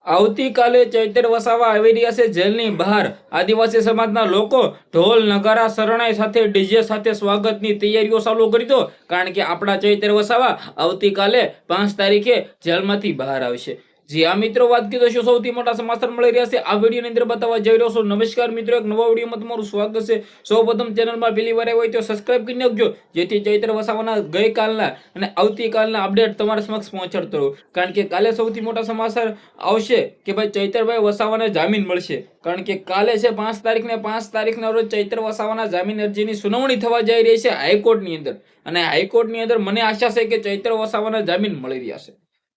આવતીકાલે ચૈતર વસાવા આવી રહ્યા છે જેલની બહાર। આદિવાસી સમાજના લોકો ઢોલ નગારા શરણાઈ સાથે ડીજે સાથે સ્વાગતની તૈયારીઓ ચાલુ કરી દો, કારણ કે આપણા ચૈતર વસાવા આવતીકાલે 5 તારીખે જેલમાંથી બહાર આવશે। જી આ મિત્રો, વાત કીધો શું સૌથી મોટા સમાચાર મળી રહ્યા છે આ વિડીયોની અંદર બતાવવા જઈ રહ્યો છું। નમસ્કાર મિત્રો, એક નવા વિડીયોમાં તમારું સ્વાગત છે। સૌપ્રથમ ચેનલમાં પહેલી વાર આવ્યો હોય તો સબસ્ક્રાઇબ કરી નાખજો, જેથી ચૈતર વસાવાના ગઈકાલના અને આવતીકાલના અપડેટ તમારા સમક્ષ પહોંચાડતો રહું। કારણ કે કાલે સૌથી મોટા સમાચાર આવશે કે ભાઈ ચૈતરભાઈ વસાવાને જામીન મળશે, કારણ કે કાલે છે 5 તારીખને 5 તારીખના રોજ ચૈતર વસાવાના જામીન અરજીની સુનાવણી થવા જઈ રહી છે હાઈકોર્ટની અંદર। અને હાઈકોર્ટની અંદર મને આશા છે કે ચૈતર વસાવાના જામીન મળી રહ્યા છે।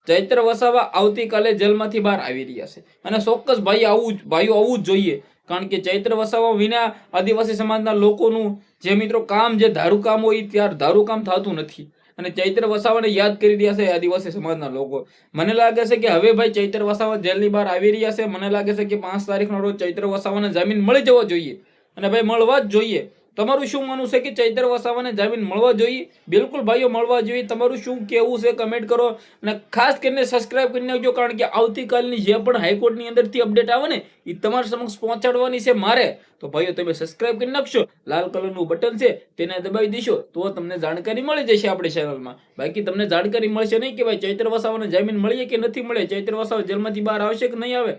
ચૈતર વસાવા આવતીકાલે જેલમાંથી બહાર આવી રહ્યા છે અને ચોક્કસ ભાઈઓ આવવું જ જોઈએ, કારણ કે ચૈતર વસાવા વિના આદિવાસી સમાજના લોકોનું જે મિત્રો કામ, જે ધારું કામ હોય ત્યારે ધારું કામ થતું નથી અને ચૈતર વસાવાને યાદ કરી રહ્યા છે આદિવાસી સમાજના લોકો। મને લાગે છે કે હવે ભાઈ ચૈતર વસાવા જેલની બહાર આવી રહ્યા છે। મને લાગે છે કે 5 તારીખનો રોજ ચૈતર વસાવાને જામીન મળી જવો જોઈએ અને ભાઈ મળવા જ જોઈએ। તમારું શું માનવું છે કે ચૈતર વસાવાને જામીન મળવા જોઈએ? બિલકુલ ભાઈઓ, મળવા જોઈએ। તમારું શું કહેવું છે કમેન્ટ કરો અને ખાસ કરીને સબસ્ક્રાઇબ કરી નાખજો, કારણ કે આવતીકાલની જે પણ હાઈકોર્ટની અંદરથી અપડેટ આવે ને એ તમારા સમક્ષ પહોંચાડવાની છે મારે। તો ભાઈઓ તમે સબસ્ક્રાઇબ કરી નાખશો, લાલ કલરનું બટન છે તેને દબાવી દેશો તો તમને જાણકારી મળી જશે આપણી ચેનલમાં। બાકી તમને જાણકારી મળશે નહીં કે ભાઈ ચૈતર વસાવાને જામીન મળીએ કે નથી મળે, ચૈતર વસાવા જેલમાંથી બહાર આવશે કે નહીં આવે।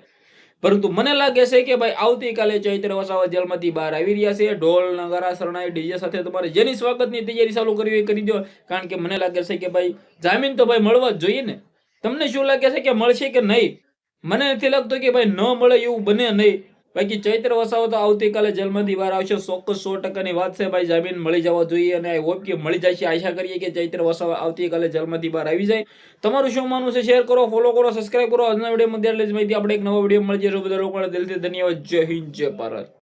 પરંતુ મને લાગે છે કે ભાઈ આવતીકાલે ચૈતર વસાવા જેલમાંથી બહાર આવી રહ્યા છે। ઢોલ નગારા શરણાઈ ડીજે સાથે તમારે જેની સ્વાગતની તૈયારી ચાલુ કરવી એ કરી દો, કારણ કે મને લાગે છે કે ભાઈ જામીન તો ભાઈ મળવા જ જોઈએ ને। તમને શું લાગે છે કે મળશે કે નહીં? મને નથી લાગતું કે ભાઈ ન મળે એવું બને નહીં। બાકી ચૈતર વસાવા તો આવતીકાલે જેલમાંથી બહાર આવશે, ચોક્કસ 100%ની વાત છે ભાઈ। જામીન મળી જવા જોઈએ અને આઈ હોપ કે મળી જશે। આશા કરીએ કે ચૈતર વસાવા આવતીકાલે જેલમાંથી બહાર આવી જાય। તમારું શું માનવું છે શેર કરો, ફોલો કરો, સબસ્ક્રાઇબ કરો। આજના વિડીયોમાં માહિતી આપણે એક નવો વિડીયો મળી જશે। બધા લોકોને દિલથી ધન્યવાદ। જય હિન્દ, જય ભારત।